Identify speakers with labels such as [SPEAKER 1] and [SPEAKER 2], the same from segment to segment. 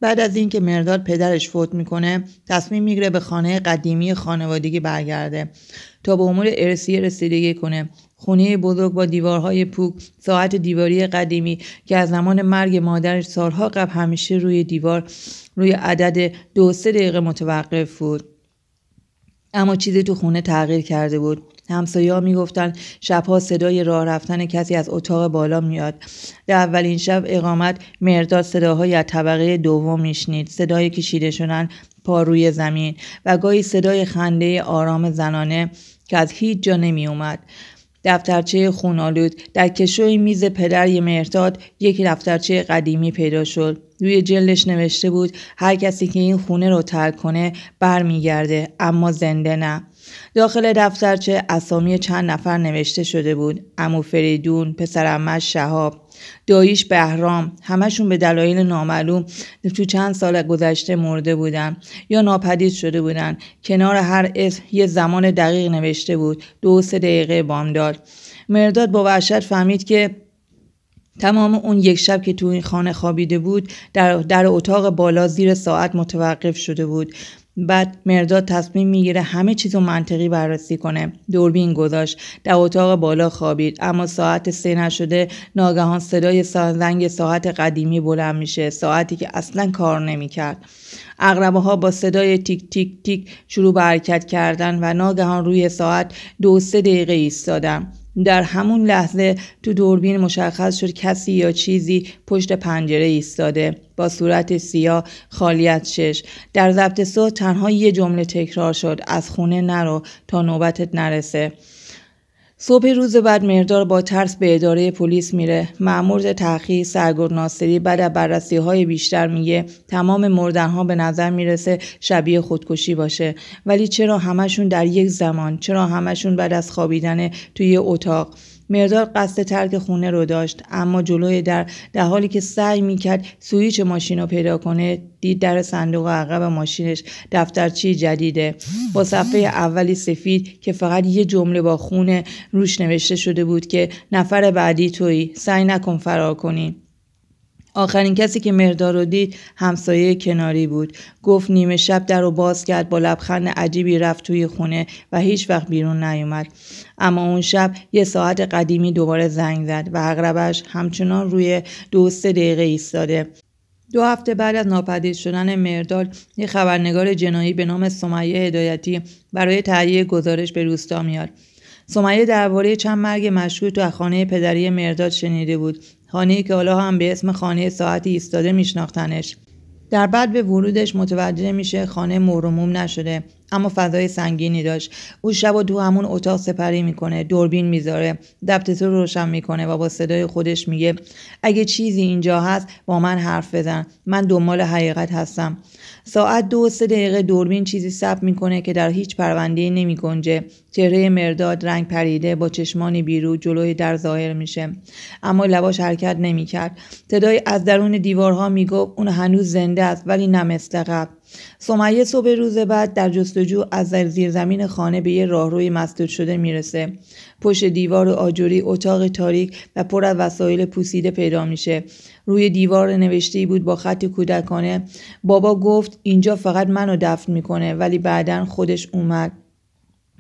[SPEAKER 1] بعد از اینکه مرداد پدرش فوت میکنه تصمیم میگیره به خانه قدیمی خانوادگی برگرده تا به امور ارثی رسیدگی کنه. خونه بزرگ با دیوارهای پوک، ساعت دیواری قدیمی که از زمان مرگ مادرش سالها قبل همیشه روی دیوار روی عدد 2-3 دقیقه متوقف بود. اما چیزی تو خونه تغییر کرده بود. همسایه‌ها میگفتن شبها صدای راه رفتن کسی از اتاق بالا میاد. در اولین شب اقامت مرداد صداهایی از طبقه دوم میشنید، صدای کشیده شدن پا روی زمین و گاهی صدای خنده آرام زنانه که از هیچ جا نمی اومد. دفترچه خونالود در کشوی میز پدر مرداد یک دفترچه قدیمی پیدا شد. روی جلدش نوشته بود هر کسی که این خونه رو ترک کنه برمیگرده، اما زنده نه. داخل دفترچه اسامی چند نفر نوشته شده بود: عمو فریدون، پسرعمه‌اش شهاب، داییش بهرام. همشون به دلایل نامعلوم تو چند سال گذشته مرده بودن یا ناپدید شده بودن. کنار هر اسم یه زمان دقیق نوشته بود: 2-3 دقیقه بامداد. مرداد با وحشت فهمید که تمام اون یک شب که تو این خانه خوابیده بود در اتاق بالا زیر ساعت متوقف شده بود. بعد مرداد تصمیم میگیره همه چیزو منطقی بررسی کنه. دوربین گذاشت، در اتاق بالا خوابید، اما ساعت 3 نشده ناگهان صدای زنگ ساعت قدیمی بلند میشه، ساعتی که اصلا کار نمیکرد. عقربه‌ها با صدای تیک تیک تیک شروع به حرکت کردن و ناگهان روی ساعت 2-3 دقیقه ایستادن. در همون لحظه تو دوربین مشخص شد کسی یا چیزی پشت پنجره ایستاده با صورت سیاه خالی از چشم. در ضبط صوت تنها یه جمله تکرار شد: از خونه نرو تا نوبتت نرسه. صبح روز بعد مرداد با ترس به اداره پلیس میره. مأمور تحقیق سرگرد ناصری بعد از بررسی‌های بیشتر میگه تمام مردن‌ها به نظر میرسه شبیه خودکشی باشه. ولی چرا همشون در یک زمان؟ چرا همشون بعد از خوابیدن توی اتاق؟ مرداد قصد ترک خونه رو داشت، اما جلوی در حالی که سعی میکرد سوئیچ ماشین رو پیدا کنه دید در صندوق عقب ماشینش دفترچه جدیده با صفحه اولی سفید که فقط یه جمله با خون روش نوشته شده بود که نفر بعدی تویی، سعی نکن فرار کنی. آخرین کسی که مرداد رو دید همسایه کناری بود. گفت نیمه شب در رو باز کرد، با لبخند عجیبی رفت توی خونه و هیچ وقت بیرون نیومد. اما اون شب یه ساعت قدیمی دوباره زنگ زد و عقربش همچنان روی 2-3 دقیقه ایستاده. 2 هفته بعد از ناپدید شدن مرداد، یک خبرنگار جنایی به نام سمیه هدایتی برای تهیه گزارش به روستا میاد. سمیه درباره چند مرگ مشهور تو خانه پدری مرداد شنیده بود، خانه‌ای که حالا هم به اسم خانه ساعتی ایستاده میشناختنش. در بعد به ورودش متوجه میشه خانه مورموم نشده، اما فضای سنگینی داشت. او شب تو همون اتاق سپری میکنه، دوربین میذاره، ضبط رو روشن میکنه و با صدای خودش میگه اگه چیزی اینجا هست با من حرف بزن، من دنبال حقیقت هستم. ساعت 2-3 دقیقه دوربین چیزی ثبت میکنه که در هیچ پرونده‌ای نمیگنجه. چهره مرداد رنگ پریده با چشمانی بیرو جلوی در ظاهر میشه، اما لباش حرکت نمیکرد. صدای از درون دیوارها میگفت اون هنوز زنده است، ولی نه مثل قبل. سمیه صبح روز بعد در جستجو از زیرزمین خانه به یه راهروی مسدود شده میرسه. پشت دیوار آجوری اتاق تاریک و پر از وسایل پوسیده پیدا میشه. روی دیوار نوشته‌ای بود با خط کودکانه: بابا گفت اینجا فقط منو دفن میکنه، ولی بعداً خودش اومد.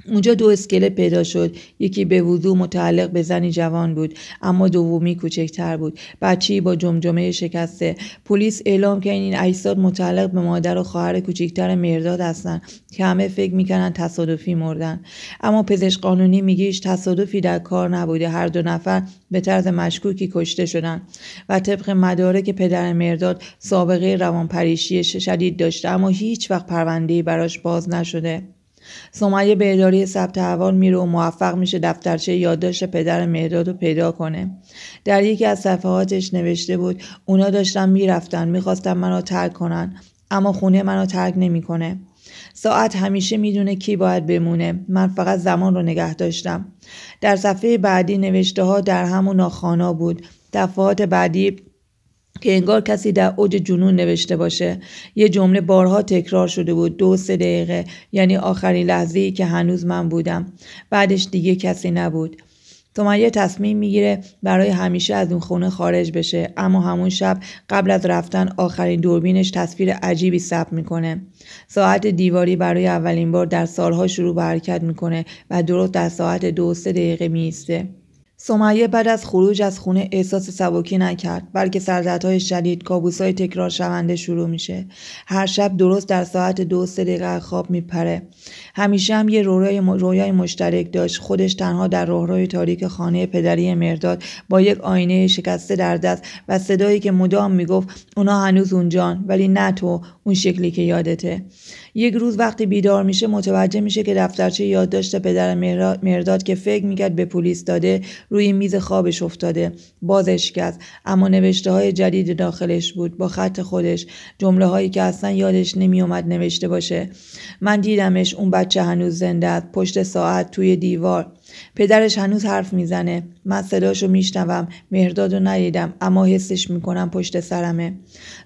[SPEAKER 1] اونجا 2 اسکلت پیدا شد. یکی به وضوح متعلق به زنی جوان بود، اما دومی کوچکتر بود، بچه‌ای با جمجمه شکسته. پلیس اعلام کرد این اجساد متعلق به مادر و خواهر کوچکتر مرداد هستن که همه فکر میکنن تصادفی مردن، اما پزشک قانونی میگه هیچ تصادفی در کار نبوده. هر 2 نفر به طرز مشکوکی کشته شدن و طبق مدارک پدر مرداد سابقه روانپریشی شدید داشته، اما هیچ وقت پرونده‌ای براش باز نشده. سمیه به اداره ثبت احوال میره و موفق میشه دفترچه یادداشت پدر مرداد رو پیدا کنه. در یکی از صفحاتش نوشته بود اونا داشتن میرفتن، میخواستن منو ترک کنن، اما خونه منو ترک نمیکنه. ساعت همیشه میدونه کی باید بمونه، من فقط زمان رو نگه داشتم. در صفحه بعدی نوشته ها در همون ناخوانا بود. صفحات بعدی که انگار کسی در اوج جنون نوشته باشه. یه جمله بارها تکرار شده بود: 2-3 دقیقه، یعنی آخرین لحظه‌ای که هنوز من بودم. بعدش دیگه کسی نبود. سمیه تصمیم میگیره برای همیشه از اون خونه خارج بشه، اما همون شب قبل از رفتن آخرین دوربینش تصویر عجیبی ثبت میکنه. ساعت دیواری برای اولین بار در سالها شروع به حرکت میکنه و درست در ساعت 2:03 میایسته. سمیه بعد از خروج از خونه احساس سبکی نکرد، بلکه سردردهای شدید، کابوس‌های تکرار شونده شروع میشه. هر شب درست در ساعت 2:03 خواب میپره. همیشه هم یه رویای مشترک داشت. خودش تنها در راهروی تاریک خانه پدری مرداد با یک آینه شکسته در دست و صدایی که مدام میگفت اونا هنوز اونجان، ولی نه تو، اون شکلی که یادته. یک روز وقتی بیدار میشه متوجه میشه که دفترچه یادداشت پدر مرداد که فکر میکرد به پلیس داده روی میز خوابش افتاده. بازش کرد، اما نوشته های جدید داخلش بود با خط خودش، جمله هایی که اصلا یادش نمیومد نوشته باشه. من دیدمش، اون بچه هنوز زنده است، پشت ساعت توی دیوار. پدرش هنوز حرف میزنه. من صداشو میشنوم، مهردادو ندیدم اما حسش میکنم پشت سرمه.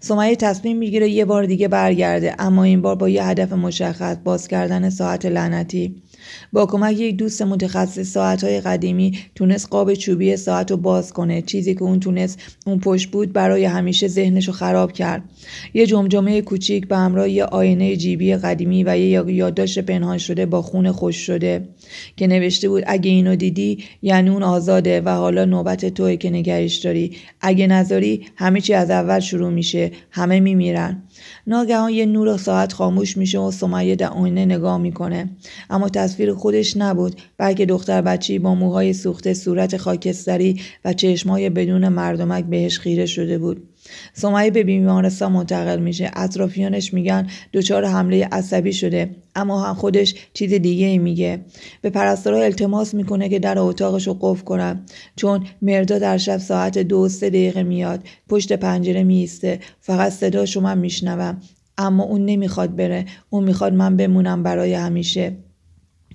[SPEAKER 1] سمیه تصمیم میگیره یه بار دیگه برگرده، اما این بار با یه هدف مشخص، باز کردن ساعت لعنتی. با کمک یک دوست متخصص ساعت‌های قدیمی تونست قاب چوبی ساعت رو باز کنه. چیزی که اون تونست اون پشت بود برای همیشه ذهنشو خراب کرد. یه جمجمه کوچیک به همراه یه آینه جیبی قدیمی و یه یادداشت پنهان شده با خون خوش شده که نوشته بود اگه اینو دیدی یعنی اون آزاده و حالا نوبت توئه که نگهش داری. اگه نذاری همه چی از اول شروع میشه، همه میمیرن. ناگهان یه نور ساعت خاموش میشه و سمیه در آینه نگاه میکنه، اما تصویر خودش نبود، بلکه دختر بچه‌ای با موهای سوخته، صورت خاکستری و چشمای بدون مردمک بهش خیره شده بود. سمیه به بیمارستان منتقل میشه. اطرافیانش میگن دچار حمله عصبی شده، اما هم خودش چیز دیگه ای میگه. به پرستارا التماس میکنه که در اتاقش رو قفل کنن، چون مرداد در شب ساعت 2:03 میاد، پشت پنجره میسته. فقط صداشو من میشنوم، اما اون نمیخواد بره، اون میخواد من بمونم برای همیشه.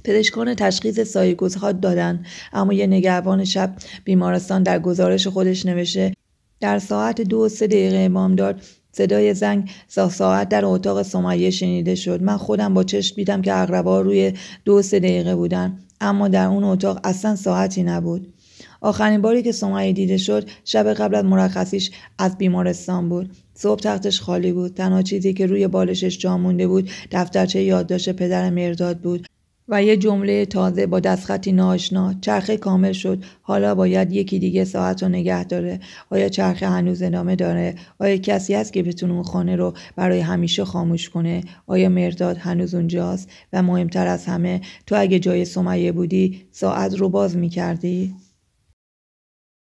[SPEAKER 1] پزشکان تشخیص سایکوز دادن، اما یه نگهبان شب بیمارستان در گزارش خودش نوشته در ساعت 2:03 بامداد صدای زنگ ساعت در اتاق سمیه شنیده شد. من خودم با چشم دیدم که عقربه‌ها روی 2:03 بودن، اما در اون اتاق اصلا ساعتی نبود. آخرین باری که سمیه دیده شد شب قبل از مرخصیش از بیمارستان بود. صبح تختش خالی بود. تنها چیزی که روی بالشش جا مونده بود دفترچه یادداشت پدر مرداد بود و یه جمله تازه با دستخطی ناآشنا. چرخه کامل شد. حالا باید یکی دیگه ساعت رو نگه داره. آیا چرخه هنوز ادامه داره؟ آیا کسی هست که بتونه اون خانه رو برای همیشه خاموش کنه؟ آیا مرداد هنوز اونجاست؟ و مهمتر از همه، تو اگه جای سمیه بودی ساعت رو باز می‌کردی؟